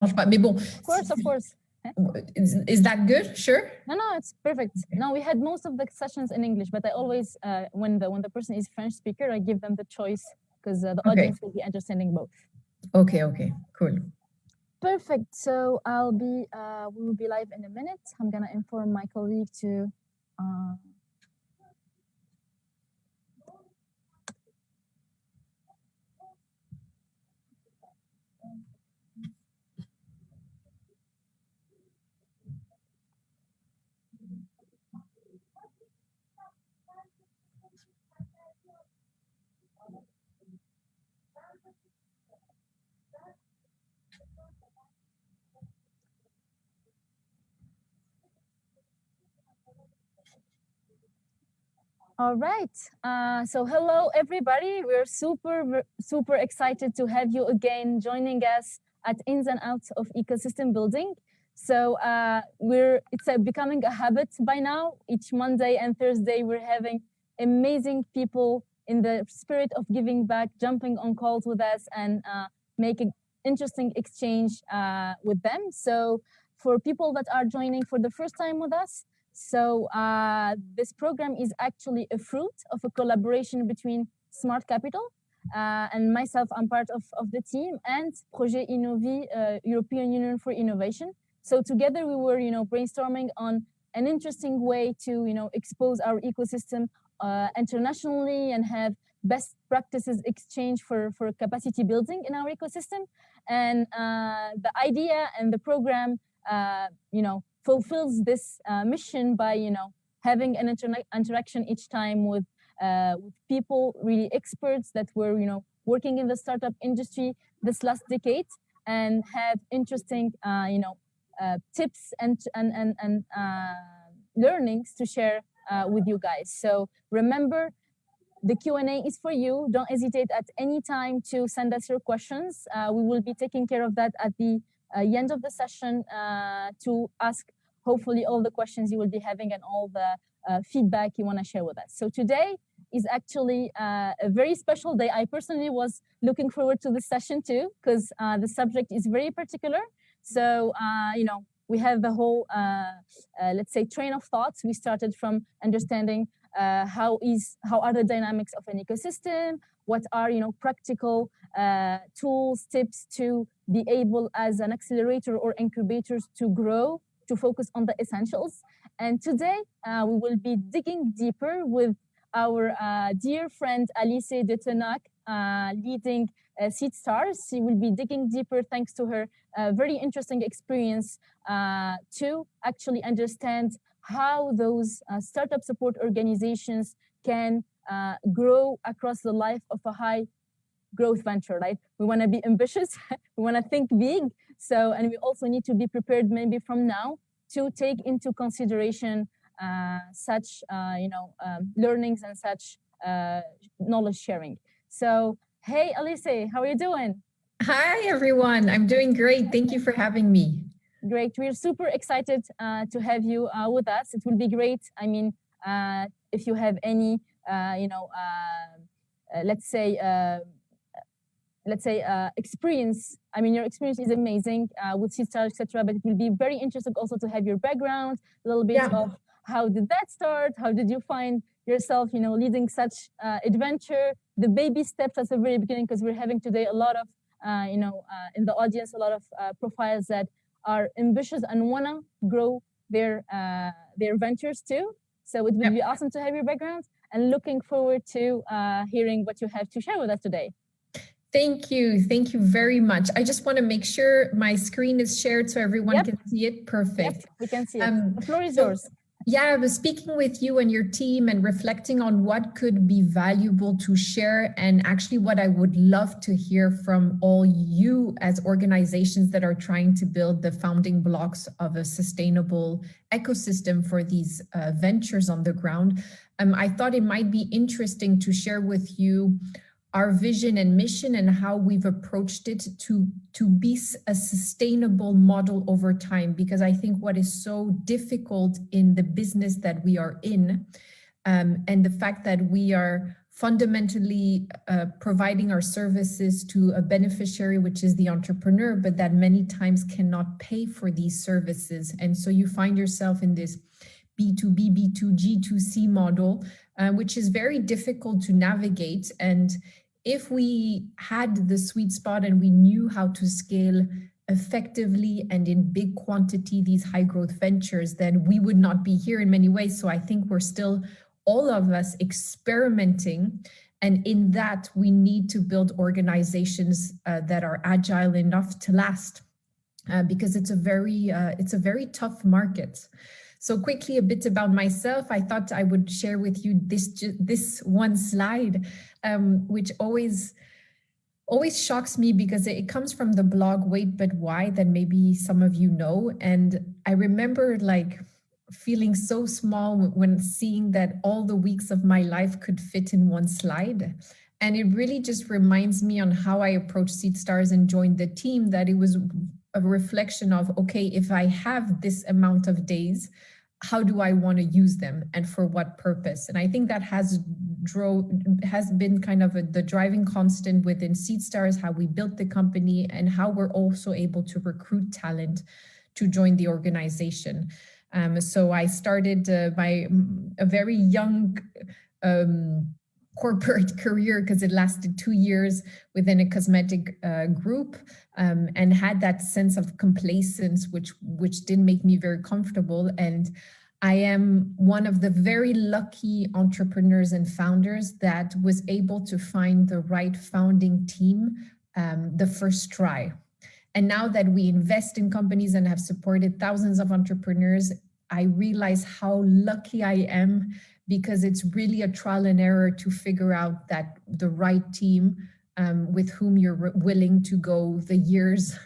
pas. Mais bon. Of course. Is that good? Sure. No, it's perfect. No, we had most of the sessions in English, but I always, when the person is French speaker, I give them the choice because the audience will be understanding both. Okay, cool. Perfect. So we will be live in a minute. I'm gonna inform my colleague to. All right. So hello, everybody. We're super excited to have you again joining us at Ins and Outs of Ecosystem Building. So it's becoming a habit by now. Each Monday and Thursday, we're having amazing people in the spirit of giving back, jumping on calls with us and making interesting exchange with them. So for people that are joining for the first time with us, so this program is actually a fruit of a collaboration between Smart Capital and myself. I'm part of the team, and Projet Innovi, European Union for Innovation. So together we were, brainstorming on an interesting way to, expose our ecosystem internationally and have best practices exchange for capacity building in our ecosystem. And the idea and the program, fulfills this mission by having an interaction each time with people, really experts that were working in the startup industry this last decade and have interesting tips and learnings to share with you guys. So remember, the Q&A is for you. Don't hesitate at any time to send us your questions. We will be taking care of that at the end of the session to ask hopefully all the questions you will be having and all the feedback you want to share with us. So today is actually a very special day. I personally was looking forward to this session too, because the subject is very particular. So, we have the whole, let's say, train of thoughts. We started from understanding how are the dynamics of an ecosystem, what are practical tools, tips to be able as an accelerator or incubators to grow, to focus on the essentials. And today we will be digging deeper with our dear friend Alisée de Tonnac, leading SeedStars. She will be digging deeper thanks to her very interesting experience to actually understand how those startup support organizations can grow across the life of a high growth venture, right? We want to be ambitious, we want to think big. So, and we also need to be prepared maybe from now to take into consideration such, learnings and such knowledge sharing. So, hey, Alisée, how are you doing? Hi, everyone. I'm doing great. Thank you for having me. Great. We're super excited to have you with us. It will be great. I mean, if you have any, experience. I mean, your experience is amazing with SeedStars, etc. But it will be very interesting also to have your background, a little bit of how did that start? How did you find yourself, leading such adventure? The baby steps at the very beginning, because we're having today a lot of, in the audience, a lot of profiles that are ambitious and wanna grow their ventures too. So it would be awesome to have your background, and looking forward to hearing what you have to share with us today. Thank you. Thank you very much. I just want to make sure my screen is shared so everyone can see it. Perfect. Yep, we can see it. The floor is yours. Yeah, I was speaking with you and your team and reflecting on what could be valuable to share, and actually what I would love to hear from all you as organizations that are trying to build the founding blocks of a sustainable ecosystem for these ventures on the ground. I thought it might be interesting to share with you our vision and mission and how we've approached it to be a sustainable model over time, because I think what is so difficult in the business that we are in, and the fact that we are fundamentally providing our services to a beneficiary, which is the entrepreneur, but that many times cannot pay for these services. And so you find yourself in this B2B, B2G, B2C model, which is very difficult to navigate. And if we had the sweet spot and we knew how to scale effectively and in big quantity these high growth ventures, then we would not be here in many ways. So I think we're still, all of us, experimenting. And in that, we need to build organizations that are agile enough to last, because it's a very tough market. So quickly, a bit about myself. I thought I would share with you this one slide, which always shocks me because it comes from the blog Wait But Why, that maybe some of you know. And I remember like feeling so small when seeing that all the weeks of my life could fit in one slide. And it really just reminds me on how I approached SeedStars and joined the team, that it was a reflection of, okay, if I have this amount of days, how do I want to use them and for what purpose? And I think that has been kind of the driving constant within SeedStars, how we built the company and how we're also able to recruit talent to join the organization. So I started a very young corporate career, because it lasted 2 years within a cosmetic group, and had that sense of complacence, which didn't make me very comfortable. And I am one of the very lucky entrepreneurs and founders that was able to find the right founding team the first try. And now that we invest in companies and have supported thousands of entrepreneurs, I realize how lucky I am, because it's really a trial and error to figure out that the right team with whom you're willing to go the years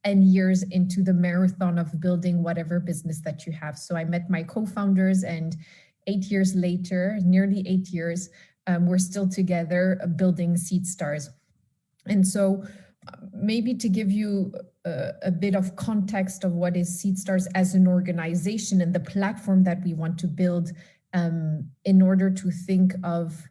and years into the marathon of building whatever business that you have. So I met my co-founders, and 8 years later, nearly 8 years, we're still together building SeedStars. And so maybe to give you a bit of context of what is SeedStars as an organization and the platform that we want to build, in order to think of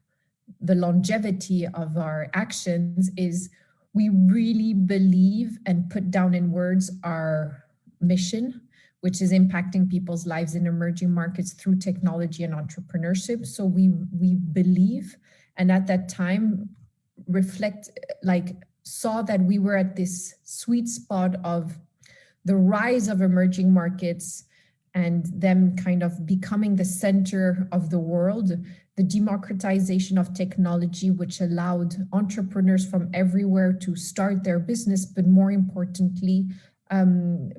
the longevity of our actions, is we really believe and put down in words our mission, which is impacting people's lives in emerging markets through technology and entrepreneurship. So we believe, and at that time saw that we were at this sweet spot of the rise of emerging markets and them kind of becoming the center of the world, the democratization of technology, which allowed entrepreneurs from everywhere to start their business, but more importantly,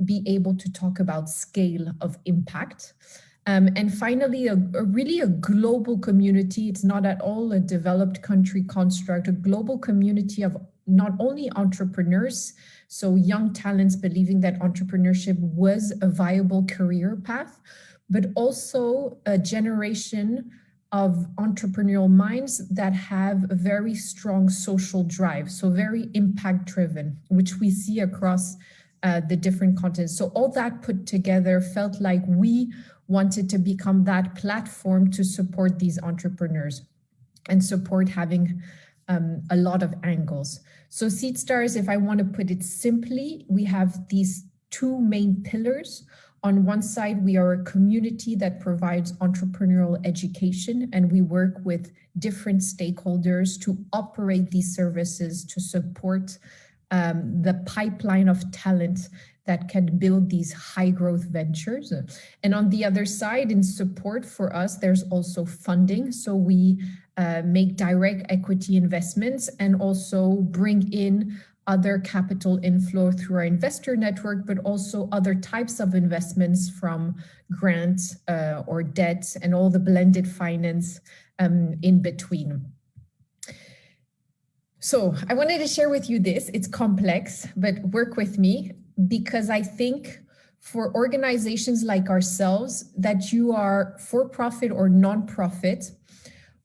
be able to talk about scale of impact. And finally, really a global community. It's not at all a developed country construct, a global community of not only entrepreneurs, so young talents believing that entrepreneurship was a viable career path, but also a generation of entrepreneurial minds that have a very strong social drive, so very impact driven, which we see across the different continents. So all that put together felt like we wanted to become that platform to support these entrepreneurs and support having a lot of angles. So SeedStars, if I want to put it simply, we have these two main pillars. On one side, we are a community that provides entrepreneurial education, and we work with different stakeholders to operate these services to support the pipeline of talent that can build these high growth ventures. And on the other side, in support for us, there's also funding. So we make direct equity investments and also bring in other capital inflow through our investor network, but also other types of investments from grants or debt and all the blended finance in between. So I wanted to share with you this. It's complex, but work with me, because I think for organizations like ourselves, that you are for-profit or non-profit,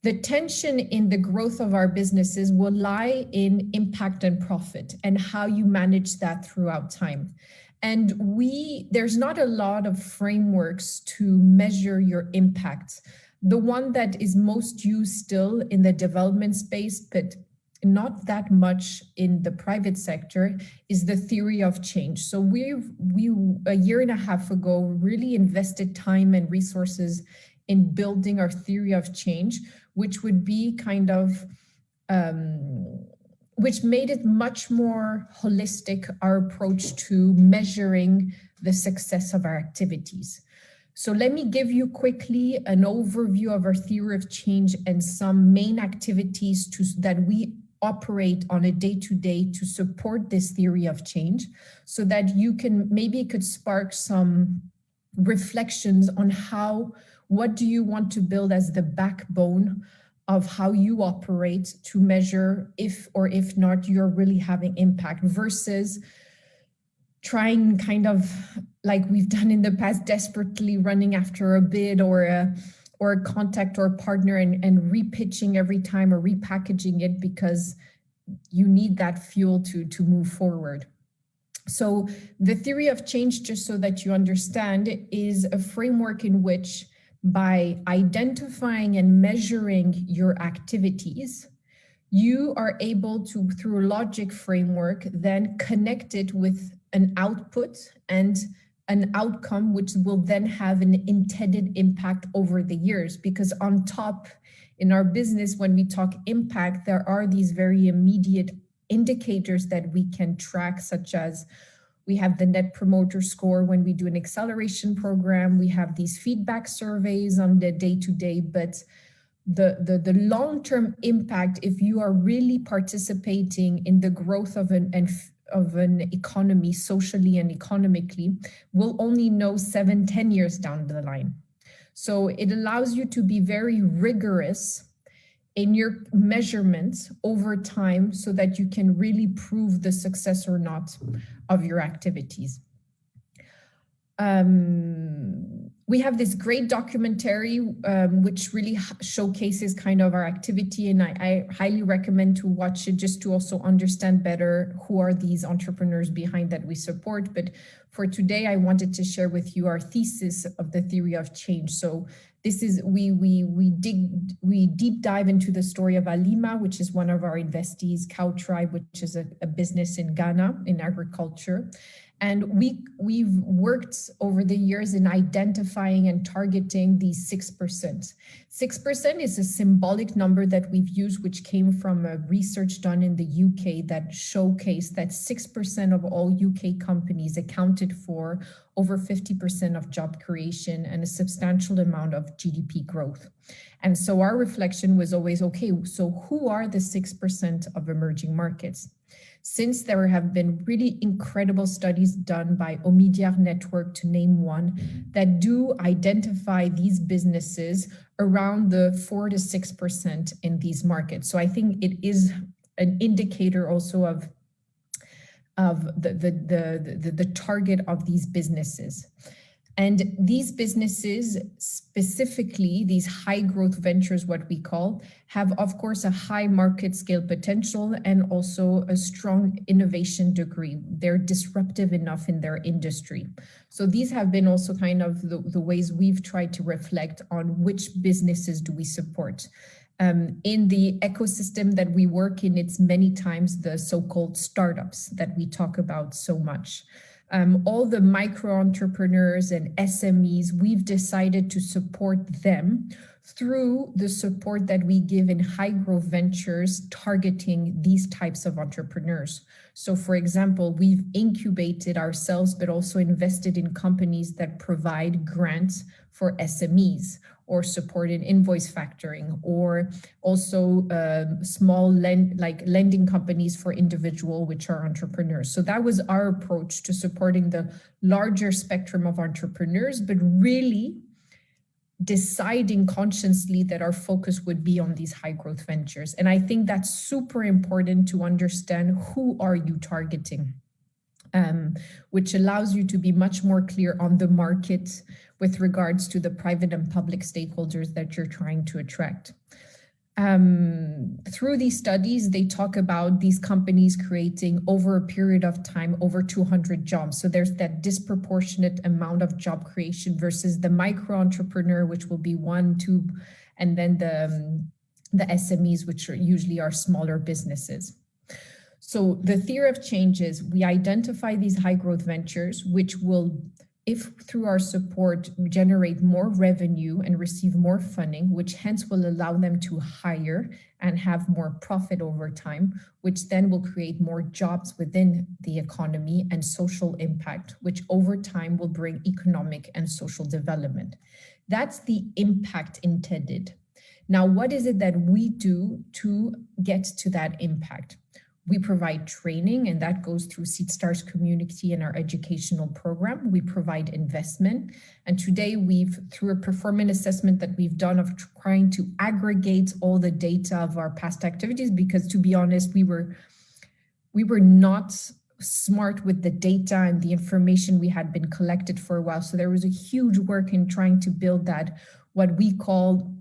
the tension in the growth of our businesses will lie in impact and profit and how you manage that throughout time. And there's not a lot of frameworks to measure your impact. The one that is most used still in the development space, but not that much in the private sector, is the theory of change. So we a year and a half ago really invested time and resources in building our theory of change, which would be kind of which made it much more holistic, our approach to measuring the success of our activities. So let me give you quickly an overview of our theory of change and some main activities that we operate on a day-to-day to support this theory of change, so that you can, maybe it could spark some reflections on what do you want to build as the backbone of how you operate to measure if or if not you're really having impact, versus trying kind of like we've done in the past, desperately running after a bid or a contact or a partner and repitching every time or repackaging it because you need that fuel to move forward. So the theory of change, just so that you understand, is a framework in which, by identifying and measuring your activities, you are able to, through a logic framework, then connect it with an output and an outcome, which will then have an intended impact over the years. Because on top, in our business, when we talk impact, there are these very immediate indicators that we can track, such as we have the Net Promoter Score when we do an acceleration program. We have these feedback surveys on the day-to-day, but the long-term impact, if you are really participating in the growth of an economy, socially and economically, we'll only know 7-10 years down the line. So it allows you to be very rigorous in your measurements over time, so that you can really prove the success or not of your activities. We have this great documentary which really showcases kind of our activity, and I highly recommend to watch it, just to also understand better who are these entrepreneurs behind that we support. But for today, I wanted to share with you our thesis of the theory of change. So this is, we deep dive into the story of Alima, which is one of our investees, Cow Tribe, which is a business in Ghana in agriculture. And we've worked over the years in identifying and targeting these 6%. 6% is a symbolic number that we've used, which came from a research done in the UK that showcased that 6% of all UK companies accounted for over 50% of job creation and a substantial amount of GDP growth. And so our reflection was always, okay, so who are the 6% of emerging markets? Since there have been really incredible studies done by Omidyar Network, to name one, that do identify these businesses around the 4 to 6% in these markets. So I think it is an indicator also of the target of these businesses. And these businesses, specifically these high growth ventures, what we call, have of course a high market scale potential and also a strong innovation degree. They're disruptive enough in their industry. So these have been also kind of the ways we've tried to reflect on which businesses do we support. In the ecosystem that we work in, it's many times the so-called startups that we talk about so much. All the micro entrepreneurs and SMEs, we've decided to support them through the support that we give in high growth ventures targeting these types of entrepreneurs. So for example, we've incubated ourselves, but also invested in companies that provide grants for SMEs, or support in invoice factoring, or also small lending companies for individual, which are entrepreneurs. So that was our approach to supporting the larger spectrum of entrepreneurs, but really deciding consciously that our focus would be on these high growth ventures. And I think that's super important to understand who are you targeting, which allows you to be much more clear on the market with regards to the private and public stakeholders that you're trying to attract. through these studies, they talk about these companies creating over a period of time over 200 jobs. So there's that disproportionate amount of job creation versus the micro entrepreneur, which will be 1, 2, and then the SMEs, which usually are smaller businesses. So the theory of change is we identify these high growth ventures, which will, if through our support, generate more revenue and receive more funding, which hence will allow them to hire and have more profit over time, which then will create more jobs within the economy and social impact, which over time will bring economic and social development. That's the impact intended. Now, what is it that we do to get to that impact? We provide training, and that goes through SeedStars community and our educational program. We provide investment. And today through a performance assessment that we've done of trying to aggregate all the data of our past activities, because to be honest, we were not smart with the data and the information we had been collected for a while. So there was a huge work in trying to build that, what we call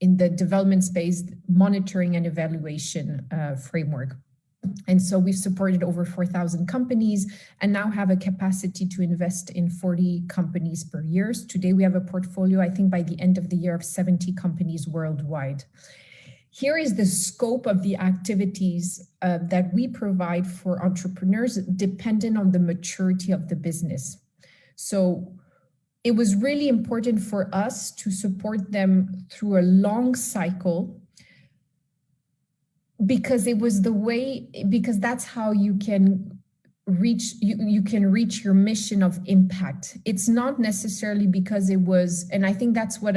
in the development space, monitoring and evaluation framework. And so we've supported over 4,000 companies and now have a capacity to invest in 40 companies per year. Today we have a portfolio, I think by the end of the year, of 70 companies worldwide. Here is the scope of the activities that we provide for entrepreneurs dependent on the maturity of the business. So it was really important for us to support them through a long cycle, because it was the way, because that's how you can reach your mission of impact. It's not necessarily because it was, and I think that's what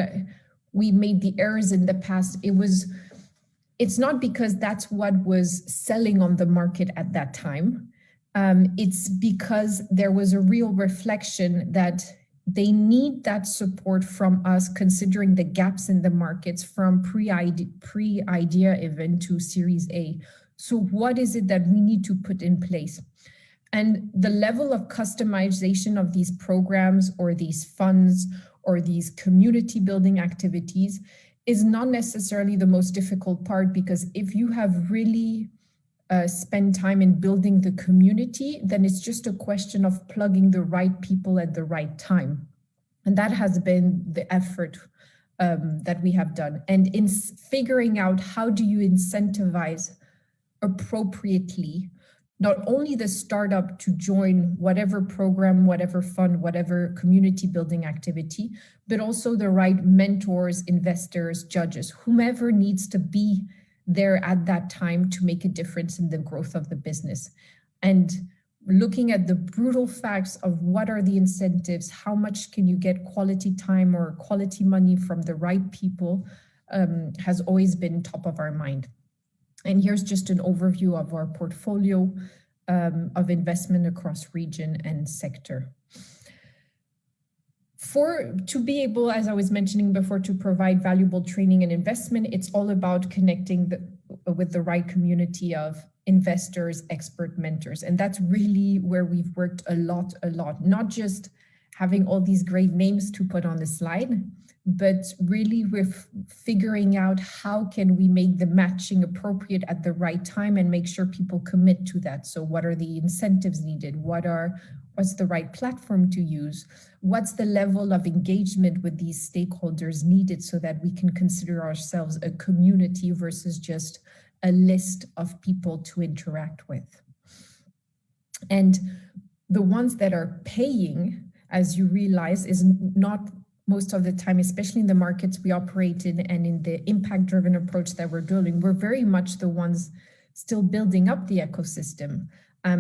we made the errors in the past. It's not because that's what was selling on the market at that time. It's because there was a real reflection that they need that support from us, considering the gaps in the markets from pre-idea event to Series A. So what is it that we need to put in place? And the level of customization of these programs or these funds or these community building activities is not necessarily the most difficult part, because if you have really spend time in building the community, then it's just a question of plugging the right people at the right time. And that has been the effort that we have done. And in figuring out how do you incentivize appropriately, not only the startup to join whatever program, whatever fund, whatever community building activity, but also the right mentors, investors, judges, whomever needs to be there at that time to make a difference in the growth of the business. And looking at the brutal facts of what are the incentives, how much can you get quality time or quality money from the right people, has always been top of our mind. And here's just an overview of our portfolio of investment across region and sector. To be able, as I was mentioning before, to provide valuable training and investment, it's all about connecting with the right community of investors, expert mentors. And that's really where we've worked a lot, not just having all these great names to put on the slide, but really with figuring out how can we make the matching appropriate at the right time and make sure people commit to that. So what are the incentives needed? What's the right platform to use? What's the level of engagement with these stakeholders needed so that we can consider ourselves a community versus just a list of people to interact with? And the ones that are paying, as you realize, is not most of the time, especially in the markets we operate in and in the impact-driven approach that we're doing, we're very much the ones still building up the ecosystem.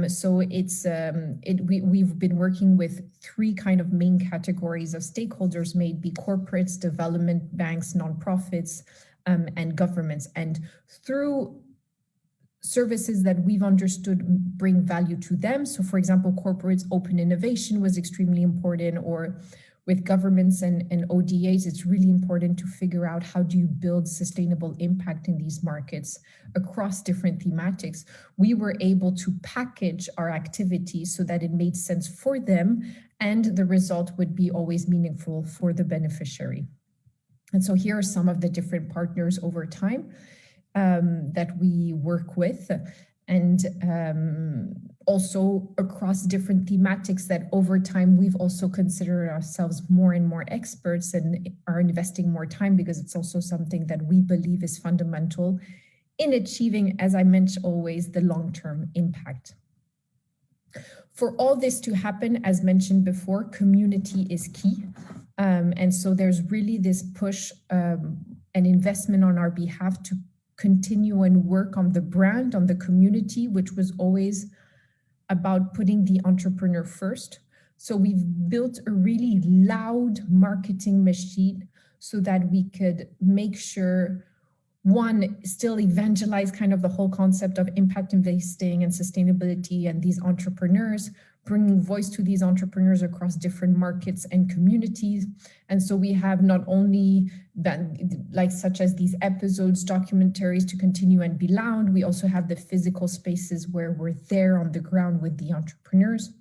So we've been working with 3 kind of main categories of stakeholders, maybe corporates, development banks, nonprofits, and governments. And through services that we've understood bring value to them. So for example, corporates, open innovation was extremely important, or with governments and ODAs, it's really important to figure out how do you build sustainable impact in these markets across different thematics. We were able to package our activities so that it made sense for them and the result would be always meaningful for the beneficiary. And so here are some of the different partners over time. that we work with, and also across different thematics that over time we've also considered ourselves more and more experts and are investing more time, because it's also something that we believe is fundamental in achieving, as I mentioned always, the long-term impact. For all this to happen, as mentioned before, community is key. And so there's really this push and investment on our behalf to continue and work on the brand, on the community, which was always about putting the entrepreneur first. So we've built a really loud marketing machine so that we could make sure, one, still evangelize kind of the whole concept of impact investing and sustainability and these entrepreneurs, bringing voice to these entrepreneurs across different markets and communities. And so we have not only like such as these episodes, documentaries to continue and be loud, we also have the physical spaces where we're there on the ground with the entrepreneurs.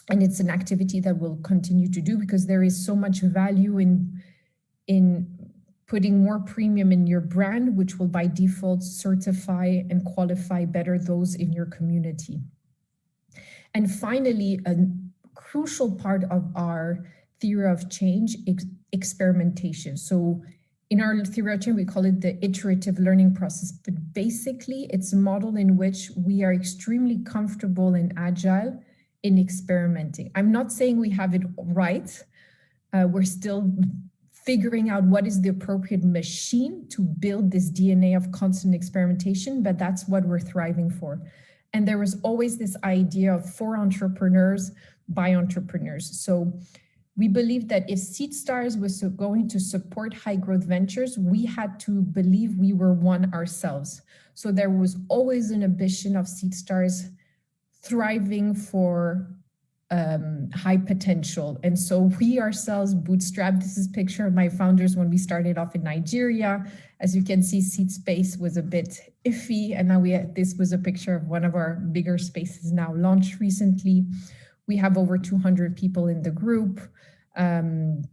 And it's an activity that we'll continue to do because there is so much value in putting more premium in your brand, which will by default certify and qualify better those in your community. And finally, a crucial part of our theory of change is experimentation. So in our theory of change, we call it the iterative learning process, but basically it's a model in which we are extremely comfortable and agile in experimenting. I'm not saying we have it right. We're still figuring out what is the appropriate machine to build this DNA of constant experimentation, but that's what we're thriving for. And there was always this idea of for entrepreneurs, by entrepreneurs. So we believe that if SeedStars was going to support high growth ventures, we had to believe we were one ourselves. So there was always an ambition of SeedStars thriving for high potential. And so we ourselves bootstrapped. This is a picture of my founders when we started off in Nigeria. As you can see, Seed Space was a bit iffy. And now this was a picture of one of our bigger spaces now launched recently. We have over 200 people in the group. And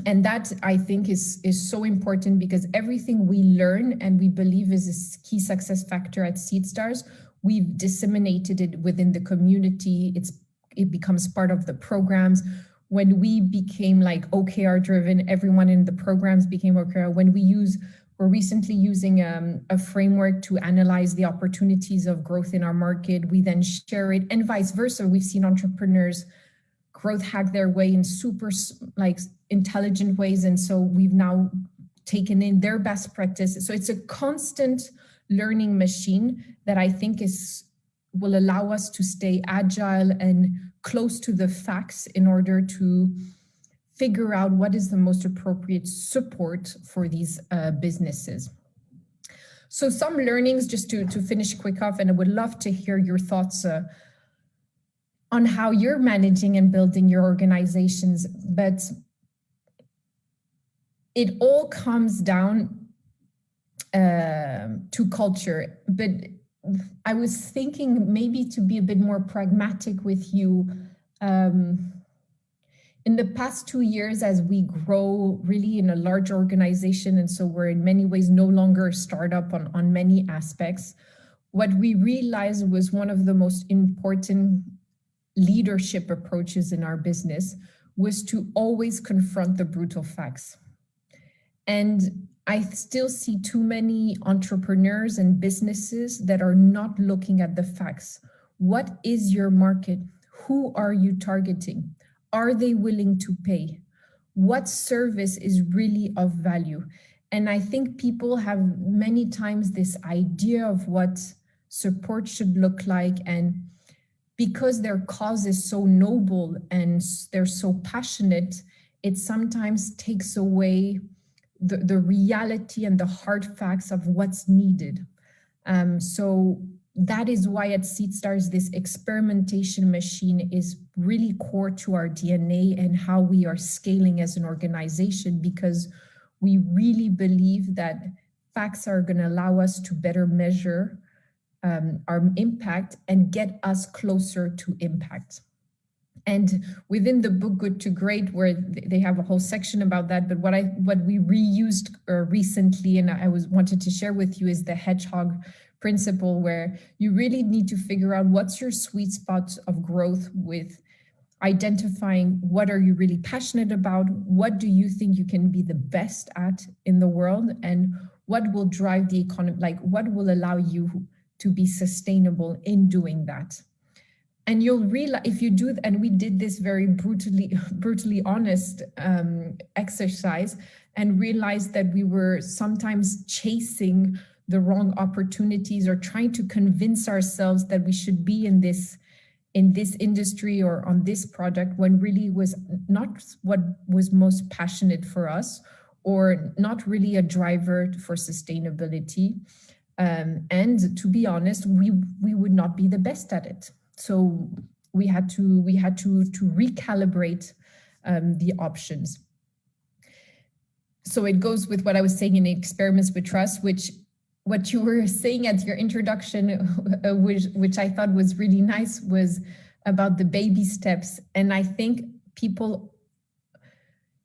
that I think is so important because everything we learn and we believe is a key success factor at SeedStars, we've disseminated it within the community. It becomes part of the programs. When we became like OKR driven, everyone in the programs became OKR. We're recently using a framework to analyze the opportunities of growth in our market. We then share it, and vice versa. We've seen entrepreneurs growth hack their way in super like intelligent ways. And so we've now taken in their best practice. So it's a constant learning machine that I think will allow us to stay agile and close to the facts in order to figure out what is the most appropriate support for these businesses. So some learnings, just to finish quick off, and I would love to hear your thoughts on how you're managing and building your organizations, but it all comes down to culture. But I was thinking maybe to be a bit more pragmatic with you. In the past 2 years, as we grow really in a large organization, and so we're in many ways no longer a startup on many aspects, what we realized was one of the most important leadership approaches in our business was to always confront the brutal facts. And I still see too many entrepreneurs and businesses that are not looking at the facts. What is your market? Who are you targeting? Are they willing to pay? What service is really of value? And I think people have many times this idea of what support should look like. And because their cause is so noble and they're so passionate, it sometimes takes away the reality and the hard facts of what's needed. So that is why at SeedStars, this experimentation machine is really core to our DNA and how we are scaling as an organization, because we really believe that facts are going to allow us to better measure our impact and get us closer to impact. And within the book Good to Great, where they have a whole section about that, but what we reused recently, and I wanted to share with you, is the hedgehog principle, where you really need to figure out what's your sweet spot of growth, with identifying what are you really passionate about, what do you think you can be the best at in the world, and what will drive the economy, like what will allow you to be sustainable in doing that. And you'll realize if you do, and we did this very brutally honest exercise, and realized that we were sometimes chasing the wrong opportunities, or trying to convince ourselves that we should be in this industry or on this product, when really was not what was most passionate for us, or not really a driver for sustainability. And to be honest, we would not be the best at it. So we had to recalibrate the options. So it goes with what I was saying in Experiments with Trust, which what you were saying at your introduction, which I thought was really nice, was about the baby steps. And I think people,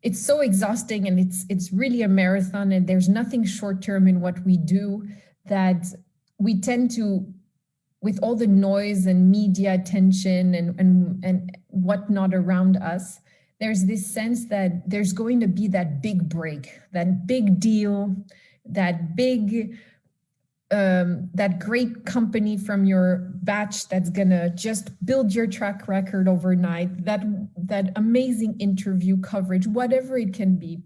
it's so exhausting, and it's really a marathon, and there's nothing short term in what we do, that we tend to, with all the noise and media attention and whatnot around us, there's this sense that there's going to be that big break, that big deal, that big, that great company from your batch that's gonna just build your track record overnight, that amazing interview coverage, whatever it can be.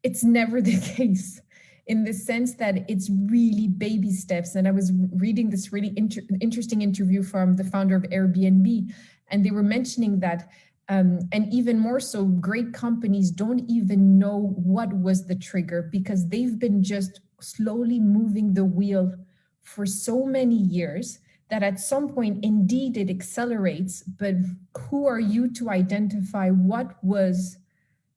It's never the case, in the sense that it's really baby steps. And I was reading this really interesting interview from the founder of Airbnb, and they were mentioning that, and even more so, great companies don't even know what was the trigger, because they've been just slowly moving the wheel for so many years that at some point, indeed, it accelerates. But who are you to identify what was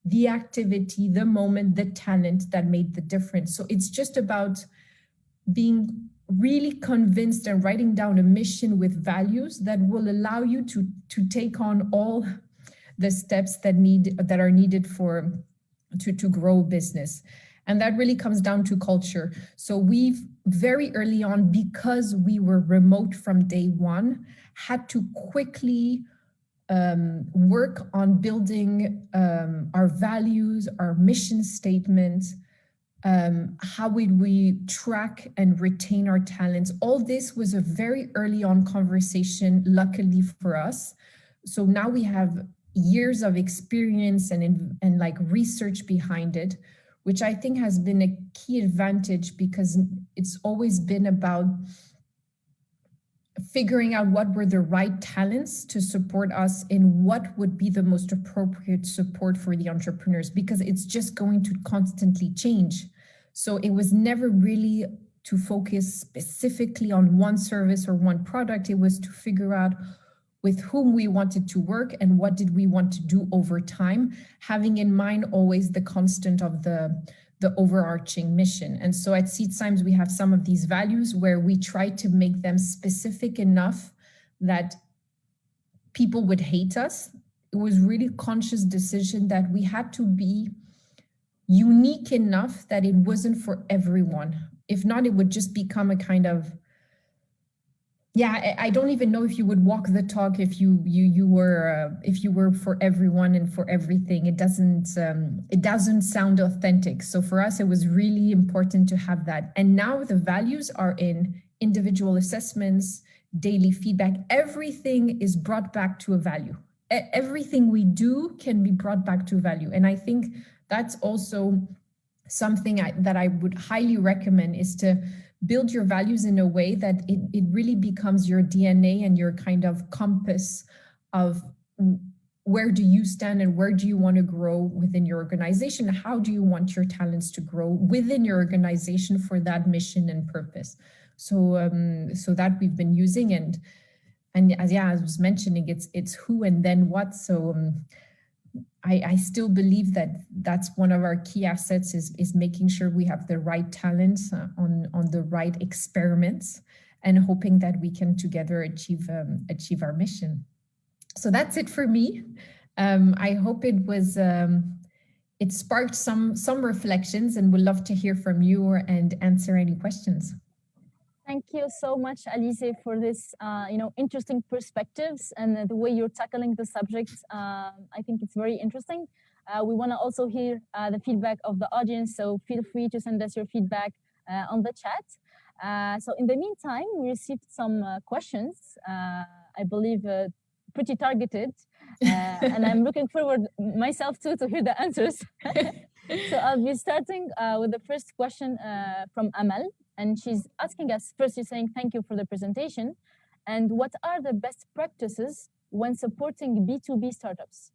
the activity, the moment, the talent that made the difference? So it's just about being really convinced and writing down a mission with values that will allow you to take on all the steps that are needed to grow business. And that really comes down to culture. So we've very early on, because we were remote from day one, had to quickly work on building our values, our mission statement, how would we track and retain our talents. All this was a very early on conversation, luckily for us. So now we have years of experience and like research behind it, which I think has been a key advantage, because it's always been about figuring out what were the right talents to support us in what would be the most appropriate support for the entrepreneurs, because it's just going to constantly change. So it was never really to focus specifically on one service or one product. It was to figure out with whom we wanted to work and what did we want to do over time, having in mind always the constant of the overarching mission. And so at SeedStars, we have some of these values where we try to make them specific enough that people would hate us. It was really conscious decision that we had to be unique enough that it wasn't for everyone. If not, it would just become a kind of, yeah, I don't even know if you would walk the talk if you were for everyone and for everything. It doesn't sound authentic. So for us, it was really important to have that. And now the values are in individual assessments, daily feedback. Everything is brought back to a value. Everything we do can be brought back to value. And I think that's also something that I would highly recommend, is to build your values in a way that it really becomes your DNA and your kind of compass of where do you stand and where do you want to grow within your organization? How do you want your talents to grow within your organization for that mission and purpose? So so that we've been using, and as I was mentioning, it's who and then what. So I still believe that that's one of our key assets, is making sure we have the right talents on the right experiments, and hoping that we can together achieve our mission. So that's it for me. I hope it was it sparked some reflections, and would love to hear from you and answer any questions. Thank you so much, Alisée, for this interesting perspectives and the way you're tackling the subject. I think it's very interesting. We want to also hear the feedback of the audience, so feel free to send us your feedback on the chat. So in the meantime, we received some questions, I believe pretty targeted, and I'm looking forward myself too to hear the answers. So I'll be starting with the first question from Amal, and she's asking us, first she's saying thank you for the presentation, and what are the best practices when supporting B2B startups?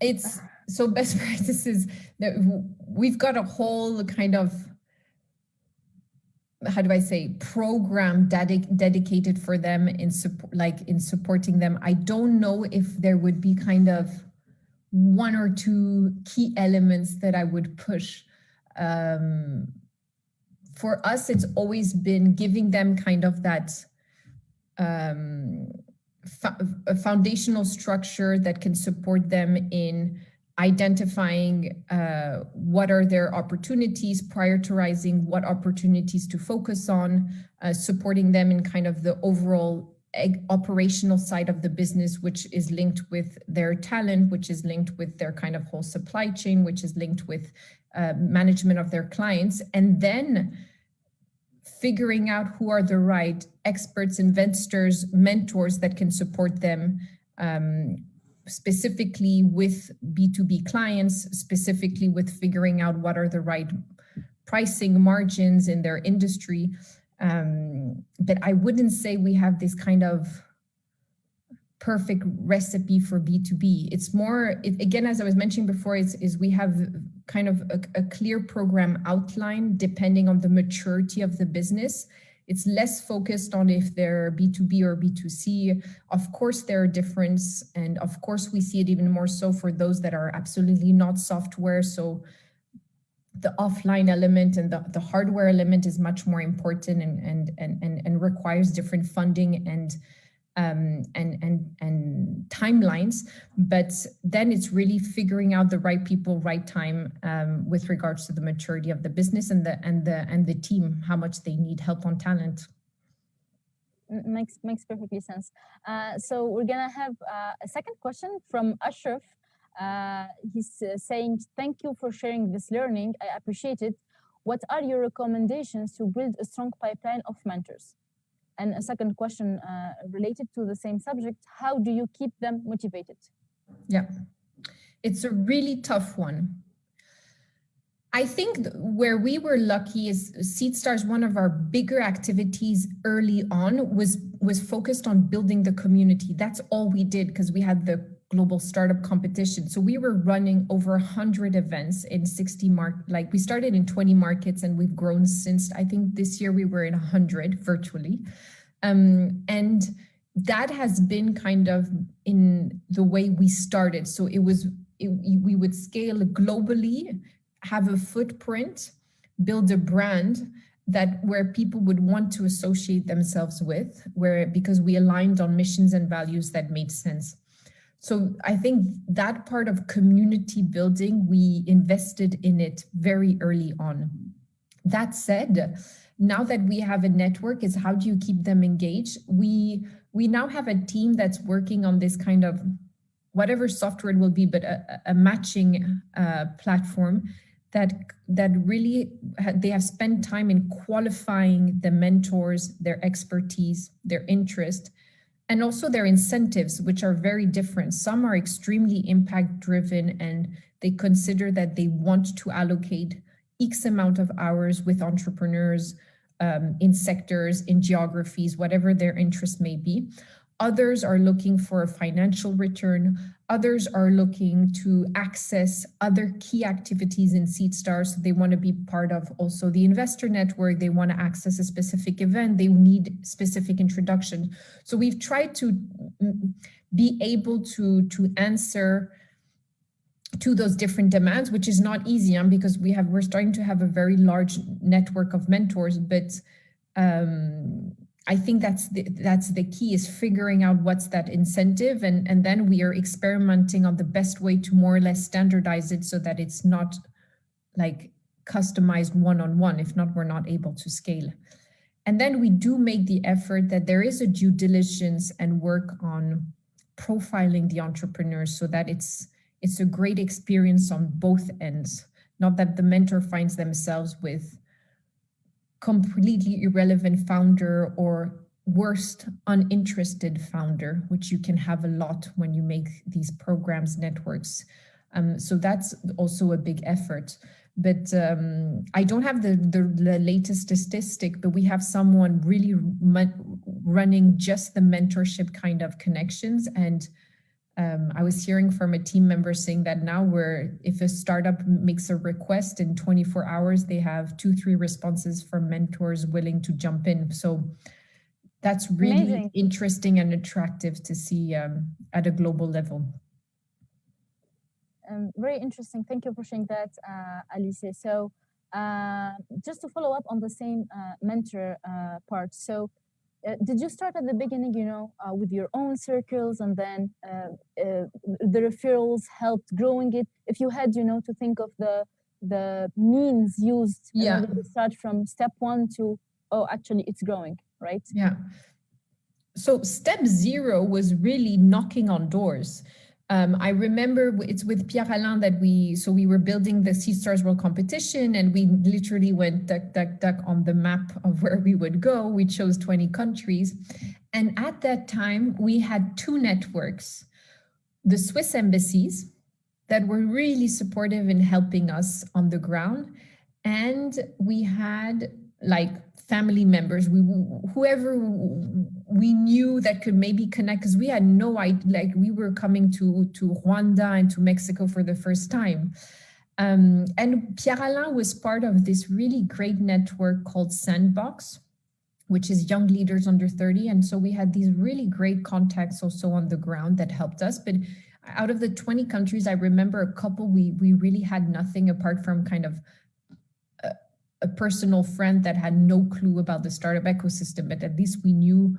It's so best practices that we've got a whole kind of, how do I say, program dedicated for them in supporting them. I don't know if there would be kind of one or two key elements that I would push. For us, it's always been giving them kind of that a foundational structure that can support them in identifying what are their opportunities, prioritizing what opportunities to focus on, supporting them in kind of the overall operational side of the business, which is linked with their talent, which is linked with their kind of whole supply chain, which is linked with management of their clients, and then figuring out who are the right experts, investors, mentors that can support them, specifically with B2B clients, specifically with figuring out what are the right pricing margins in their industry. But I wouldn't say we have this kind of perfect recipe for B2B. It's more, again, as I was mentioning before, is we have kind of a clear program outline depending on the maturity of the business. It's less focused on if they're B2B or B2C. Of course, there are differences, and of course, we see it even more so for those that are absolutely not software. So the offline element and the hardware element is much more important and requires different funding and timelines. But then it's really figuring out the right people, right time, with regards to the maturity of the business and the team, how much they need help on talent. Makes perfectly sense. So we're gonna have a second question from Ashraf. He's saying, thank you for sharing this learning. I appreciate it. What are your recommendations to build a strong pipeline of mentors? And a second question related to the same subject, how do you keep them motivated? Yeah, it's a really tough one. I think where we were lucky is SeedStars, one of our bigger activities early on was focused on building the community. That's all we did because we had the global startup competition. So we were running over 100 events in 60 we started in 20 markets and we've grown since, I think this year we were in 100 virtually. And that has been kind of in the way we started. So we would scale globally, have a footprint, build a brand where people would want to associate themselves with, because we aligned on missions and values that made sense. So I think that part of community building, we invested in it very early on. That said, now that we have a network, is how do you keep them engaged? We now have a team that's working on this kind of, whatever software it will be, but a matching platform that really, they have spent time in qualifying the mentors, their expertise, their interest, and also their incentives, which are very different. Some are extremely impact driven and they consider that they want to allocate X amount of hours with entrepreneurs in sectors, in geographies, whatever their interest may be. Others are looking for a financial return. Others are looking to access other key activities in SeedStars. So they want to be part of also the investor network. They want to access a specific event. They need specific introduction. So we've tried to be able to answer to those different demands, which is not easy, because we're starting to have a very large network of mentors, but I think that's the key, is figuring out what's that incentive, and then we are experimenting on the best way to more or less standardize it so that it's not like customized one-on-one. If not, we're not able to scale. And then we do make the effort that there is a due diligence and work on profiling the entrepreneurs so that it's a great experience on both ends. Not that the mentor finds themselves with completely irrelevant founder or worst, uninterested founder, which you can have a lot when you make these programs, networks. So that's also a big effort. But I don't have the latest statistic, but we have someone really running just the mentorship kind of connections. And I was hearing from a team member saying that now if a startup makes a request in 24 hours, they have 2-3 responses from mentors willing to jump in. So that's really Amazing. Interesting and attractive to see at a global level. Very interesting. Thank you for sharing that, Alisée. So just to follow up on the same mentor part. So did you start at the beginning, with your own circles, and then the referrals helped growing it? If you had, to think of the means used in order to start from step 1 to, oh, actually it's growing, right? Yeah. So step 0 was really knocking on doors. I remember it's with Pierre-Alain that we were building the SeedStars World Competition, and we literally went duck on the map of where we would go. We chose 20 countries. And at that time, we had 2 networks, the Swiss embassies that were really supportive in helping us on the ground. And we had like family members, whoever we knew that could maybe connect, because we had no idea, like we were coming to Rwanda and to Mexico for the first time. And Pierre-Alain was part of this really great network called Sandbox, which is young leaders under 30. And so we had these really great contacts also on the ground that helped us. But out of the 20 countries, I remember a couple, we really had nothing apart from kind of a personal friend that had no clue about the startup ecosystem, but at least we knew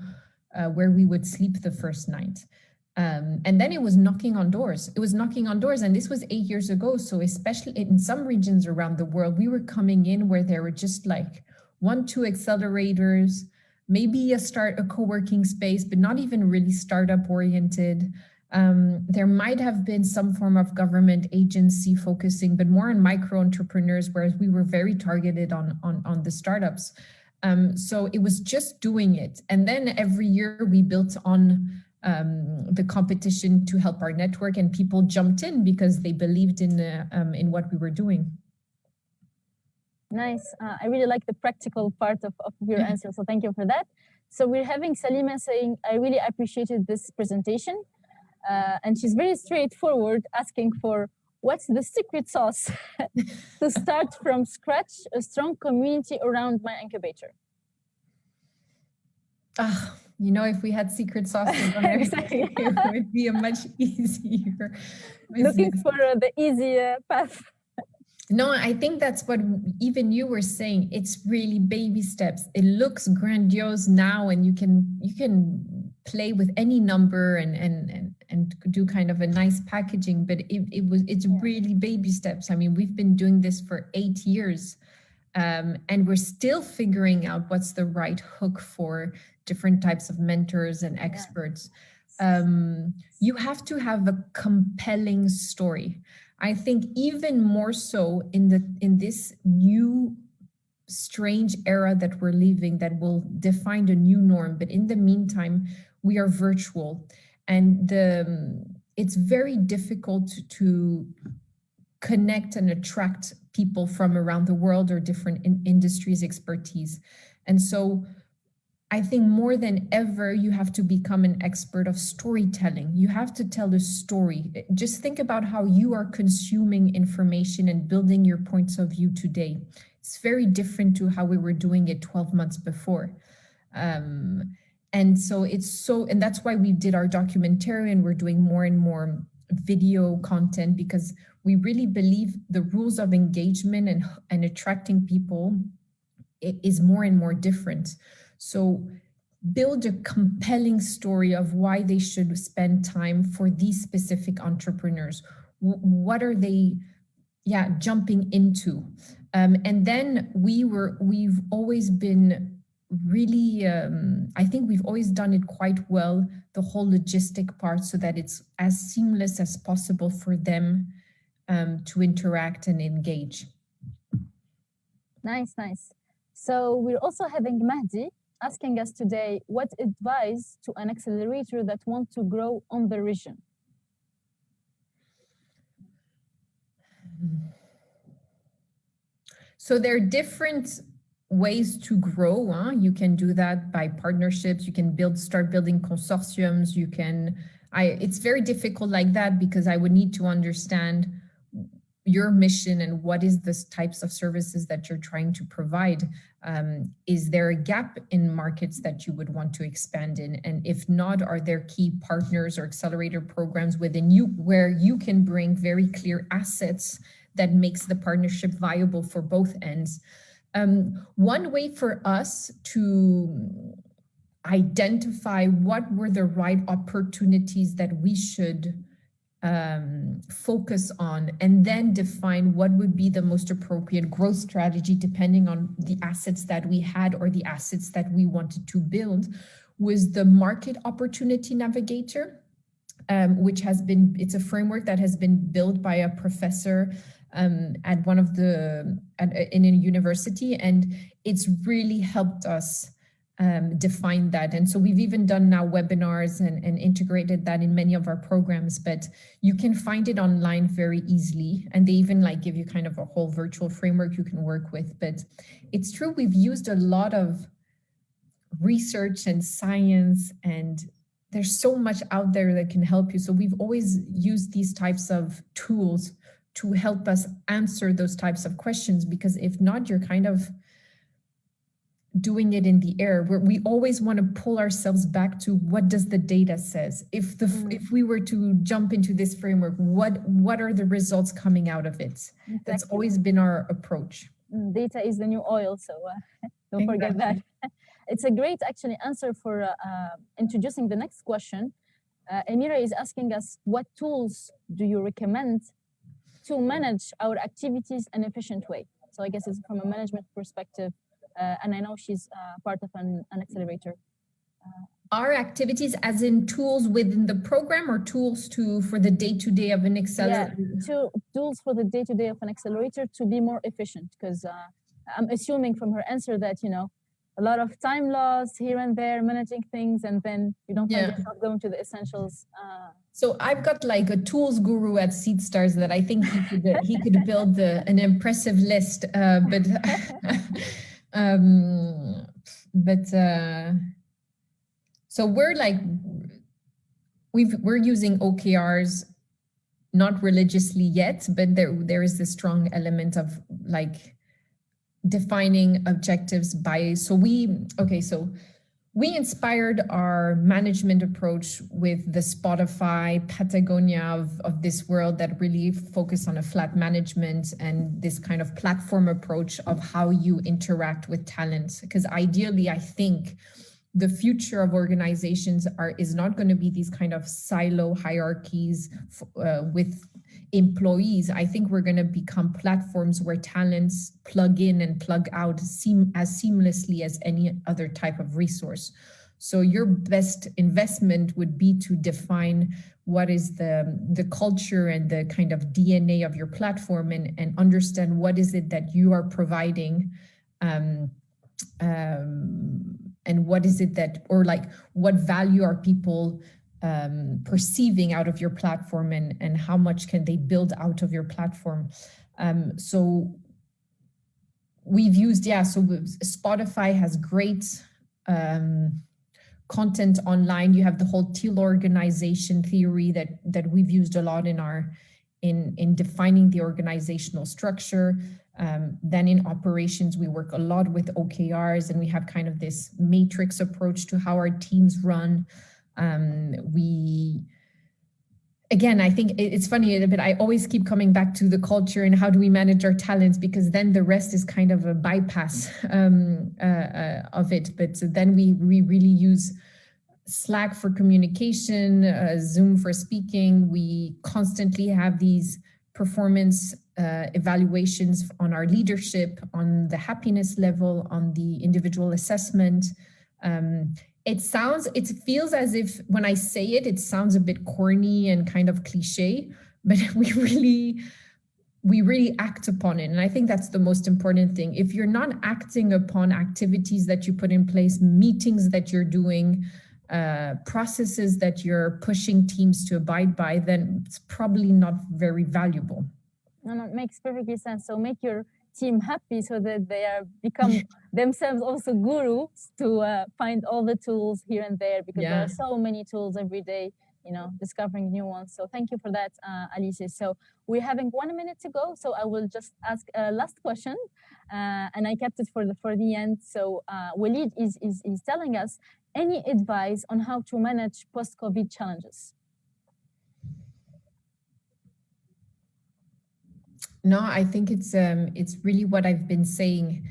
where we would sleep the first night. And then it was knocking on doors. And this was 8 years ago. So especially in some regions around the world, we were coming in where there were just like 1-2 accelerators, maybe a co-working space, but not even really startup oriented. There might have been some form of government agency focusing, but more on micro entrepreneurs, whereas we were very targeted on the startups. So it was just doing it. And then every year we built on the competition to help our network, and people jumped in because they believed in what we were doing. Nice. I really like the practical part of your answer. So thank you for that. So we're having Salima saying, I really appreciated this presentation. And she's very straightforward, asking for what's the secret sauce to start from scratch a strong community around my incubator. If we had secret sauces on everything, it would be a much easier business. Looking for the easier path. No, I think that's what even you were saying. It's really baby steps. It looks grandiose now, and you can play with any number and do kind of a nice packaging, but it's really baby steps. I mean, we've been doing this for 8 years, and we're still figuring out what's the right hook for different types of mentors and experts. You have to have a compelling story. I think even more so in this new strange era that we're living, that will define a new norm. But in the meantime, we are virtual, and it's very difficult to connect and attract people from around the world or different industries, expertise. And so I think more than ever, you have to become an expert of storytelling. You have to tell a story. Just think about how you are consuming information and building your points of view today. It's very different to how we were doing it 12 months before. And that's why we did our documentary, and we're doing more and more video content, because we really believe the rules of engagement and attracting people is more and more different. So build a compelling story of why they should spend time for these specific entrepreneurs. What are they, jumping into? And then we've always been really, I think we've always done it quite well, the whole logistic part, so that it's as seamless as possible for them to interact and engage. Nice, nice. So we're also having Mahdi asking us today, what advice to an accelerator that wants to grow on the region? So there are different ways to grow. You can do that by partnerships. You can start building consortiums. You can, it's very difficult like that because I would need to understand your mission and what is the types of services that you're trying to provide. Is there a gap in markets that you would want to expand in? And if not, are there key partners or accelerator programs within you where you can bring very clear assets that makes the partnership viable for both ends? One way for us to identify what were the right opportunities that we should focus on, and then define what would be the most appropriate growth strategy depending on the assets that we had or the assets that we wanted to build, was the Market Opportunity Navigator, which has been, it's a framework that has been built by a professor at one of the, in a university, and it's really helped us define that. And so we've even done now webinars and integrated that in many of our programs, but you can find it online very easily. And they even like give you kind of a whole virtual framework you can work with. But it's true, we've used a lot of research and science, and there's so much out there that can help you. So we've always used these types of tools to help us answer those types of questions, because if not, you're kind of doing it in the air, where we always want to pull ourselves back to what does the data says. If we were to jump into this framework, what are the results coming out of it? Exactly. That's always been our approach. Data is the new oil, so don't forget that. It's a great actually answer for introducing the next question. Amira is asking us, what tools do you recommend to manage our activities in an efficient way? So I guess it's from a management perspective. And I know she's part of an accelerator. Our activities as in tools within the program, or tools for the day-to-day of an accelerator? Yeah, tools for the day-to-day of an accelerator to be more efficient, because I'm assuming from her answer that, you know, a lot of time loss here and there, managing things, and then you don't find yourself going to the essentials. So I've got like a tools guru at SeedStars that I think he could build an impressive list, so we're like, we're using OKRs, not religiously yet, but there is this strong element of like defining objectives by, so we inspired our management approach with the Spotify, Patagonia of this world that really focus on a flat management and this kind of platform approach of how you interact with talent. Because ideally, I think the future of organizations is not going to be these kind of silo hierarchies with employees. I think we're going to become platforms where talents plug in and plug out as seamlessly as any other type of resource. So your best investment would be to define what is the culture and the kind of DNA of your platform, and understand what is it that you are providing, and what is it that, or like what value are people perceiving out of your platform, and how much can they build out of your platform. So we've used, so Spotify has great content online. You have the whole teal organization theory that we've used a lot in defining the organizational structure. Then in operations, we work a lot with OKRs, and we have kind of this matrix approach to how our teams run. again, I think it's funny, but I always keep coming back to the culture and how do we manage our talents, because then the rest is kind of a bypass of it. But then we really use Slack for communication, Zoom for speaking. We constantly have these performance evaluations on our leadership, on the happiness level, on the individual assessment. It feels as if when I say it, it sounds a bit corny and kind of cliche, but we really act upon it. And I think that's the most important thing. If you're not acting upon activities that you put in place, meetings that you're doing, processes that you're pushing teams to abide by, then it's probably not very valuable. No, it makes perfectly sense. So make your team happy so that they become themselves also gurus to find all the tools here and there, because there are so many tools every day, discovering new ones. So thank you for that, Alisée. So we're having 1 minute to go. So I will just ask a last question, and I kept it for the end. So Walid is telling us any advice on how to manage post-COVID challenges. No, I think it's really what I've been saying.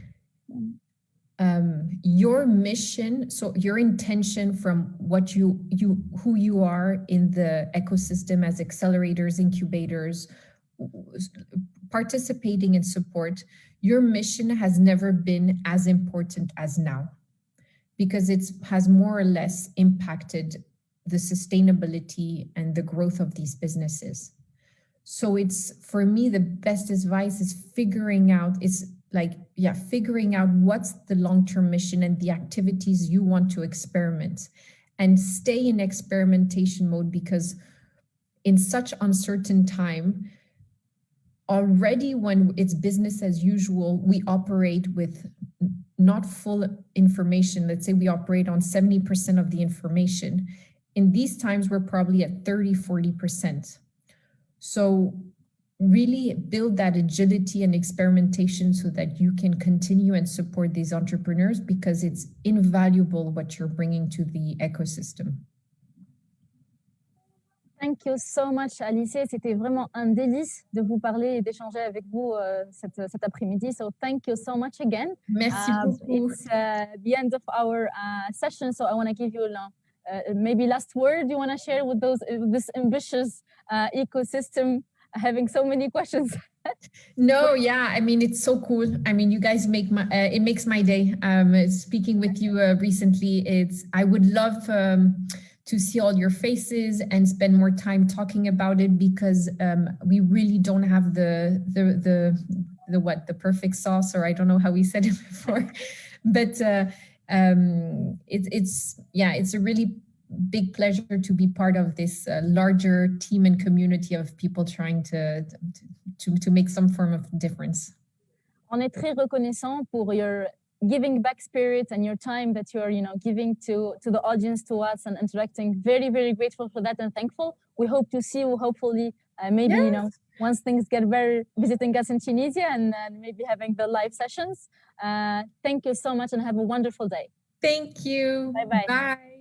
Your mission, so your intention from what who you are in the ecosystem as accelerators, incubators, participating in support, your mission has never been as important as now, because it has more or less impacted the sustainability and the growth of these businesses. So it's, for me, the best advice is figuring out what's the long-term mission and the activities you want to experiment, and stay in experimentation mode, because in such uncertain time, already when it's business as usual, we operate with not full information. Let's say we operate on 70% of the information. In these times, we're probably at 30-40%. So really build that agility and experimentation so that you can continue and support these entrepreneurs, because it's invaluable what you're bringing to the ecosystem. Thank you so much, Alisée. C'était vraiment un délice de vous parler et d'échanger avec vous cet après-midi. So thank you so much again. Merci beaucoup. It's the end of our session, so I want to give you maybe last word you want to share with this ambitious ecosystem having so many questions. No, yeah, I mean, it's so cool. I mean, you guys make it makes my day. Speaking with you recently, I would love to see all your faces and spend more time talking about it, because we really don't have the perfect sauce, or I don't know how we said it before, but it's a really big pleasure to be part of this larger team and community of people trying to make some form of difference. On est très reconnaissant pour your giving back spirit and your time that you're giving to the audience, to us, and interacting. Very, very grateful for that and thankful. We hope to see you hopefully maybe once things get better, visiting us in Tunisia and maybe having the live sessions. Thank you so much and have a wonderful day. Thank you. Bye-bye. Bye.